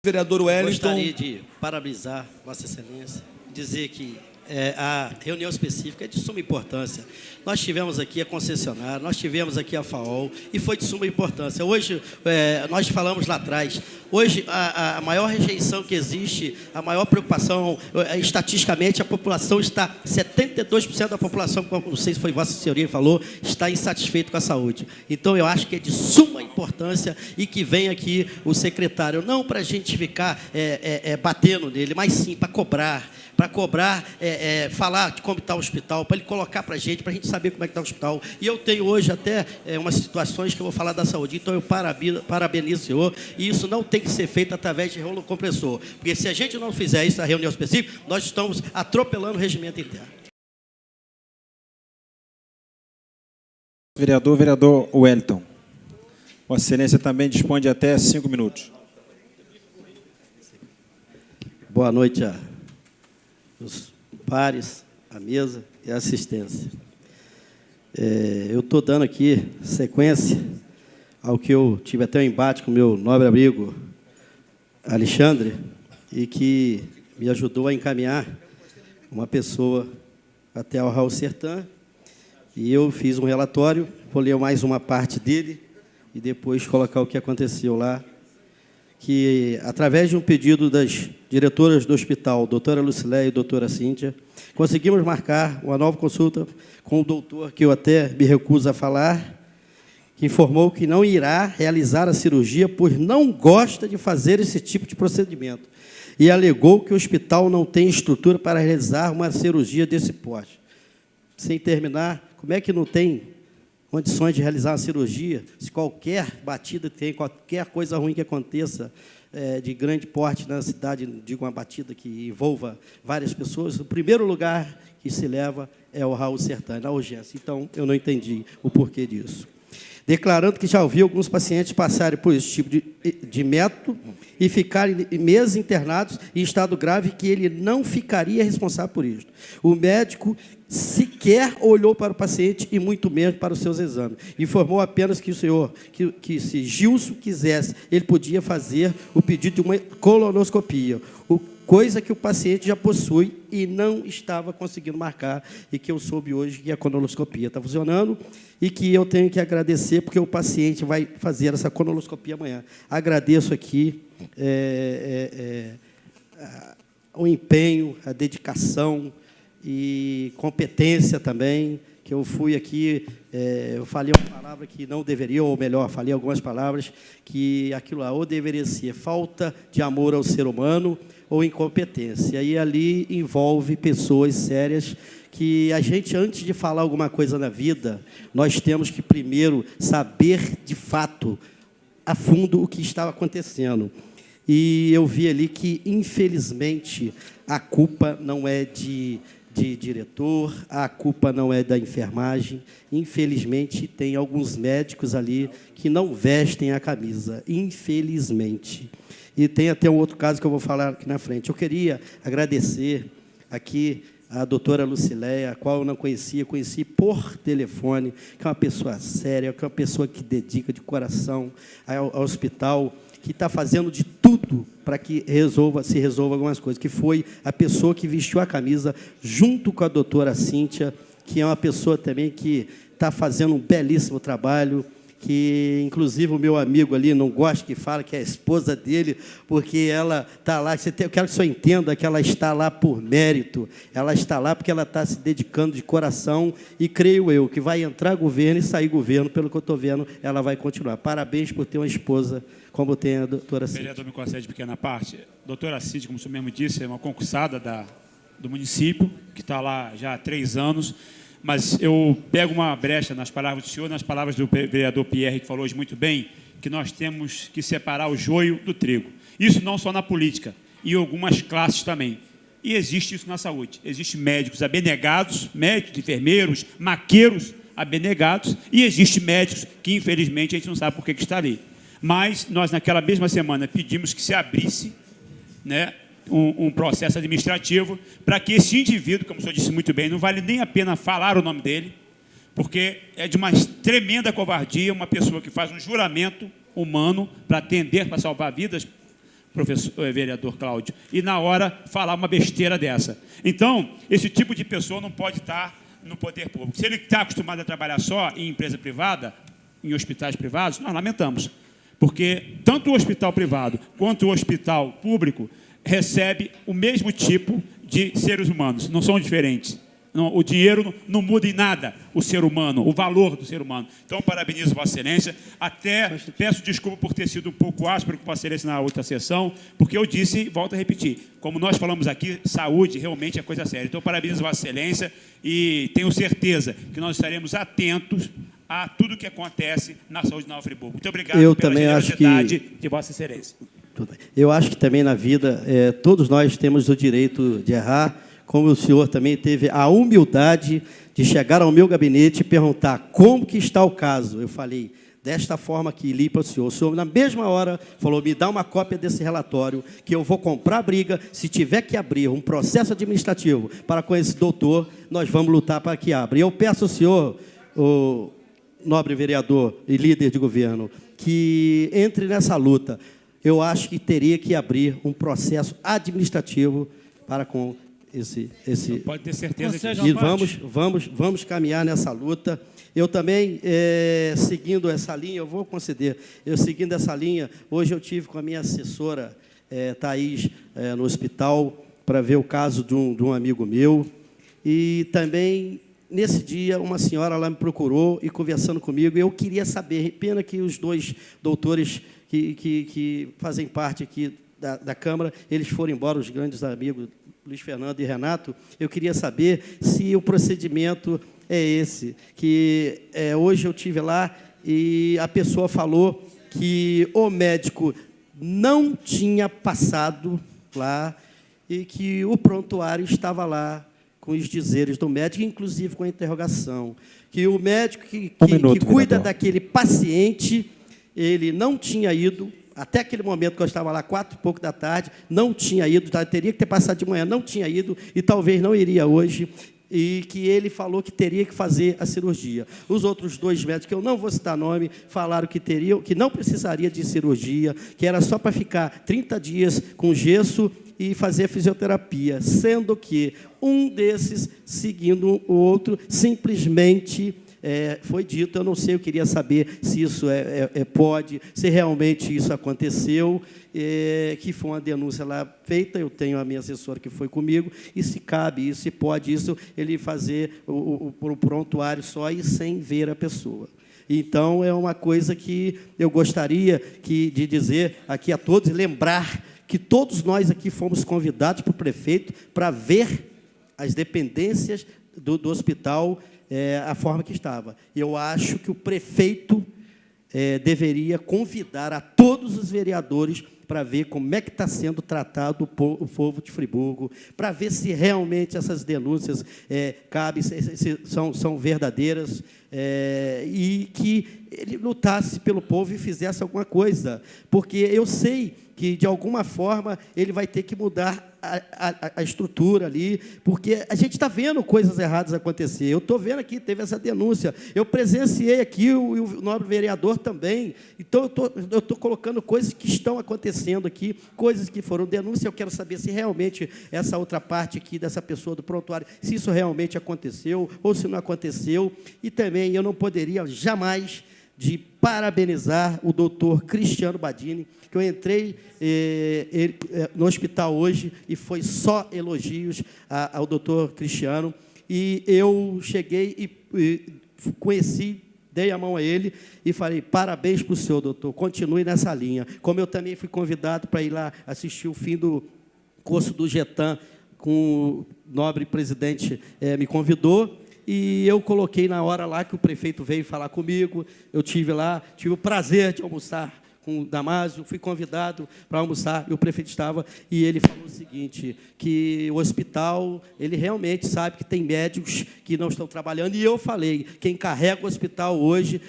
Vereador Wellington. Gostaria de parabenizar Vossa Excelência, dizer que a reunião específica é de suma importância. Nós tivemos aqui a concessionária, nós tivemos aqui a FAOL e foi de suma importância. Hoje, nós falamos lá atrás, hoje a maior rejeição que existe, a maior preocupação, estatisticamente a população está, 72% da população, como não sei se foi Vossa Senhoria que falou, está insatisfeito com a saúde. Então, eu acho que é de suma importância e que vem aqui o secretário, não para a gente ficar batendo nele, mas sim para cobrar, falar de como está o hospital, para ele colocar para a gente saber como é que está o hospital. E eu tenho hoje até umas situações que eu vou falar da saúde. Então, eu parabenizo o senhor, e isso não tem que ser feito através de rolo compressor, porque se a gente não fizer isso na reunião específica, nós estamos atropelando o regimento interno. Vereador Wellington. Vossa Excelência também dispõe de até 5 minutos. Boa noite aos pares, à mesa e à assistência. Eu estou dando aqui sequência ao que eu tive até um embate com o meu nobre amigo Alexandre, e que me ajudou a encaminhar uma pessoa até ao Raul Sertan, e eu fiz um relatório, vou ler mais uma parte dele e depois colocar o que aconteceu lá, que, através de um pedido das diretoras do hospital, doutora Lucileia e doutora Cíntia, conseguimos marcar uma nova consulta com o doutor, que eu até me recuso a falar, que informou que não irá realizar a cirurgia, pois não gosta de fazer esse tipo de procedimento, e alegou que o hospital não tem estrutura para realizar uma cirurgia desse porte. Sem terminar, como é que não tem condições de realizar uma cirurgia, se qualquer batida tem, qualquer coisa ruim que aconteça de grande porte na cidade, digo uma batida que envolva várias pessoas, o primeiro lugar que se leva é o Raul Sertan, na urgência. Então, eu não entendi o porquê disso. Declarando que já ouviu alguns pacientes passarem por esse tipo de método e ficarem meses internados em estado grave, que ele não ficaria responsável por isso. O médico sequer olhou para o paciente e muito menos para os seus exames. Informou apenas que o senhor, que se Gilson quisesse, ele podia fazer o pedido de uma colonoscopia, coisa que o paciente já possui e não estava conseguindo marcar, e que eu soube hoje que a colonoscopia está funcionando e que eu tenho que agradecer, porque o paciente vai fazer essa colonoscopia amanhã. Agradeço aqui o empenho, a dedicação e competência também, que eu fui aqui, eu falei uma palavra que não deveria, ou melhor, falei algumas palavras que aquilo lá ou deveria ser falta de amor ao ser humano ou incompetência. E ali envolve pessoas sérias que a gente, antes de falar alguma coisa na vida, nós temos que primeiro saber, de fato, a fundo o que estava acontecendo. E eu vi ali que, infelizmente, a culpa não é de diretor, a culpa não é da enfermagem. Infelizmente, tem alguns médicos ali que não vestem a camisa, infelizmente. E tem até um outro caso que eu vou falar aqui na frente. Eu queria agradecer aqui a doutora Lucileia, a qual eu não conhecia, conheci por telefone, que é uma pessoa séria, que é uma pessoa que dedica de coração ao hospital, que está fazendo de tudo para que se resolva algumas coisas, que foi a pessoa que vestiu a camisa junto com a doutora Cíntia, que é uma pessoa também que está fazendo um belíssimo trabalho, que, inclusive, o meu amigo ali não gosta que fala que é a esposa dele, porque ela está lá, eu quero que o senhor entenda que ela está lá por mérito, ela está lá porque ela está se dedicando de coração, e creio eu que vai entrar governo e sair governo, pelo que eu estou vendo, ela vai continuar. Parabéns por ter uma esposa como tem a doutora Cíntia. Vereador, me concede pequena parte. Doutora Cíntia, como o senhor mesmo disse, é uma concursada do município, que está lá já há 3 anos, mas eu pego uma brecha nas palavras do senhor, nas palavras do vereador Pierre, que falou hoje muito bem, que nós temos que separar o joio do trigo. Isso não só na política, e em algumas classes também. E existe isso na saúde. Existem médicos abnegados, médicos, enfermeiros, maqueiros abnegados, e existem médicos que, infelizmente, a gente não sabe por que está ali. Mas nós, naquela mesma semana, pedimos que se abrisse, né, um processo administrativo para que esse indivíduo, como o senhor disse muito bem, não vale nem a pena falar o nome dele, porque é de uma tremenda covardia uma pessoa que faz um juramento humano para atender, para salvar vidas, vereador Cláudio, e na hora falar uma besteira dessa. Então, esse tipo de pessoa não pode estar no poder público. Se ele está acostumado a trabalhar só em empresa privada, em hospitais privados, nós lamentamos, porque tanto o hospital privado quanto o hospital público recebe o mesmo tipo de seres humanos, não são diferentes. Não, o dinheiro não muda em nada o ser humano, o valor do ser humano. Então, parabenizo Vossa Excelência. Até peço desculpa por ter sido um pouco áspero com Vossa Excelência na outra sessão, porque eu disse, e volto a repetir, como nós falamos aqui, saúde realmente é coisa séria. Então, parabenizo Vossa Excelência e tenho certeza que nós estaremos atentos a tudo que acontece na saúde de Nova Friburgo. Muito obrigado pela generosidade de Vossa Excelência. Eu acho que também na vida, todos nós temos o direito de errar, como o senhor também teve a humildade de chegar ao meu gabinete e perguntar como que está o caso. Eu falei, desta forma que li para o senhor. O senhor, na mesma hora, falou, me dá uma cópia desse relatório, que eu vou comprar a briga. Se tiver que abrir um processo administrativo para com esse doutor, nós vamos lutar para que abra. E eu peço ao senhor, o nobre vereador e líder de governo, que entre nessa luta. Eu acho que teria que abrir um processo administrativo para com esse pode ter certeza disso. E vamos caminhar nessa luta. Eu também, seguindo essa linha, eu vou conceder, seguindo essa linha, hoje eu tive com a minha assessora, Thaís, no hospital, para ver o caso de um amigo meu, e também, nesse dia, uma senhora lá me procurou e conversando comigo, eu queria saber, pena que os dois doutores que fazem parte aqui da Câmara, eles foram embora, os grandes amigos, Luiz Fernando e Renato, eu queria saber se o procedimento é esse, que hoje eu tive lá e a pessoa falou que o médico não tinha passado lá e que o prontuário estava lá com os dizeres do médico, inclusive com a interrogação, que o médico que cuida daquele paciente, ele não tinha ido, até aquele momento que eu estava lá, 4h pouco da tarde, não tinha ido, teria que ter passado de manhã, não tinha ido, e talvez não iria hoje, e que ele falou que teria que fazer a cirurgia. Os outros dois médicos, que eu não vou citar nome, falaram que não precisaria de cirurgia, que era só para ficar 30 dias com gesso e fazer fazer sendo que um desses, seguindo o outro, simplesmente foi dito, eu não sei, eu queria saber se isso pode, se realmente isso aconteceu, que foi uma denúncia lá feita, eu tenho a minha assessora que foi comigo, e se cabe isso, se pode isso, ele fazer o prontuário só e sem ver a pessoa. Então, é uma coisa que eu gostaria de dizer aqui a todos, lembrar que todos nós aqui fomos convidados para o prefeito para ver as dependências do hospital, a forma que estava. Eu acho que o prefeito deveria convidar a todos os vereadores para ver como é que está sendo tratado o povo de Friburgo, para ver se realmente essas denúncias cabem, são verdadeiras, e que ele lutasse pelo povo e fizesse alguma coisa, porque eu sei que, de alguma forma, ele vai ter que mudar a estrutura ali, porque a gente está vendo coisas erradas acontecer. Eu estou vendo aqui, teve essa denúncia, eu presenciei aqui, o nobre vereador também, então eu estou colocando coisas que estão acontecendo aqui, coisas que foram denúncias, eu quero saber se realmente essa outra parte aqui, dessa pessoa do prontuário, se isso realmente aconteceu, ou se não aconteceu, e também eu não poderia jamais de parabenizar o doutor Cristiano Badini, que eu entrei no hospital hoje e foi só elogios ao doutor Cristiano, e eu cheguei e conheci, dei a mão a ele e falei, parabéns para o senhor, doutor, continue nessa linha. Como eu também fui convidado para ir lá assistir o fim do curso do GETAM, com o nobre presidente me convidou, e eu coloquei na hora lá que o prefeito veio falar comigo, eu tive lá, tive o prazer de almoçar com o Damásio, fui convidado para almoçar, e o prefeito estava, e ele falou o seguinte, que o hospital, ele realmente sabe que tem médicos que não estão trabalhando, e eu falei, quem carrega o hospital hoje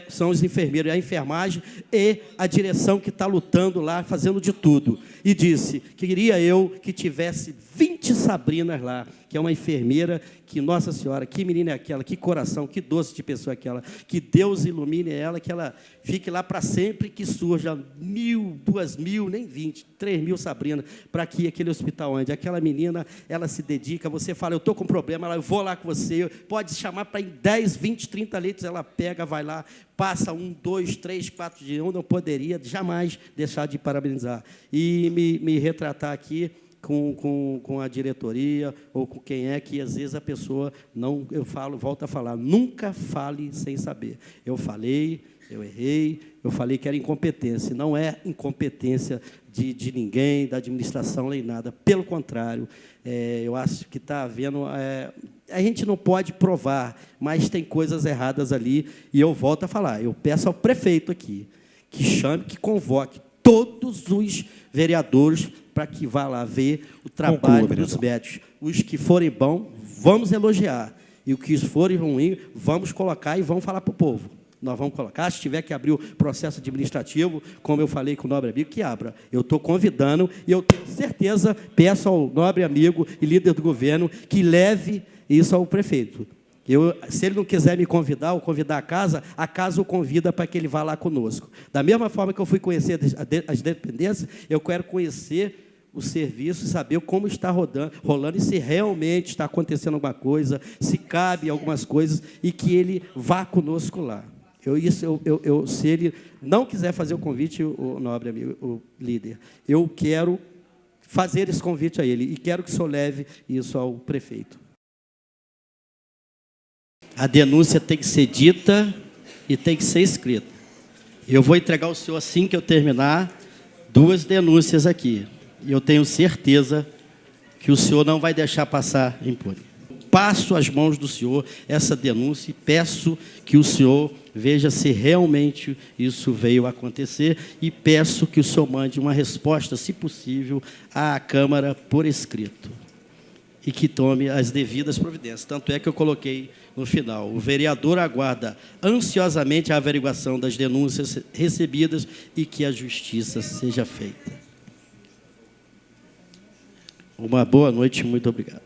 são os enfermeiros, a enfermagem e a direção que está lutando lá, fazendo de tudo. E disse que queria eu que tivesse 20 Sabrinas lá, que que é uma enfermeira, que, Nossa Senhora, que menina é aquela, que coração, que doce de pessoa é aquela, que Deus ilumine ela, que ela fique lá para sempre, que surja 1.000, 2.000, nem 20, 3.000 Sabrina, para que aquele hospital ande. Aquela menina, ela se dedica, você fala, eu estou com problema, eu vou lá com você, pode chamar para ir 10, 20, 30 leitos, ela pega, vai lá, passa 1, 2, 3, 4 dias, eu não poderia jamais deixar de parabenizar. E me retratar aqui com a diretoria, ou com quem é que, às vezes, a pessoa não... Eu falo, volto a falar, nunca fale sem saber. Eu falei, eu errei, eu falei que era incompetência. Não é incompetência de ninguém, da administração, nem nada. Pelo contrário, eu acho que está havendo... a gente não pode provar, mas tem coisas erradas ali, e eu volto a falar, eu peço ao prefeito aqui, que chame, que convoque todos os vereadores para que vá lá ver o trabalho dos médicos. Os que forem bons, vamos elogiar. E os que forem ruins, vamos colocar e vamos falar para o povo. Nós vamos colocar, se tiver que abrir o processo administrativo, como eu falei com o nobre amigo, que abra. Eu estou convidando, e eu tenho certeza, peço ao nobre amigo e líder do governo, que leve isso ao prefeito. Se ele não quiser me convidar, ou convidar a casa o convida para que ele vá lá conosco. Da mesma forma que eu fui conhecer as dependências, eu quero conhecer o serviço e saber como está rolando e se realmente está acontecendo alguma coisa, se cabe algumas coisas, e que ele vá conosco lá. Se ele não quiser fazer o convite, o nobre amigo, o líder, eu quero fazer esse convite a ele, e quero que o senhor leve isso ao prefeito. A denúncia tem que ser dita e tem que ser escrita. Eu vou entregar ao senhor, assim que eu terminar, 2 denúncias aqui. E eu tenho certeza que o senhor não vai deixar passar impune. Passo às mãos do senhor essa denúncia e peço que o senhor veja se realmente isso veio a acontecer, e peço que o senhor mande uma resposta, se possível, à Câmara por escrito, e que tome as devidas providências. Tanto é que eu coloquei no final: o vereador aguarda ansiosamente a averiguação das denúncias recebidas e que a justiça seja feita. Uma boa noite, muito obrigado.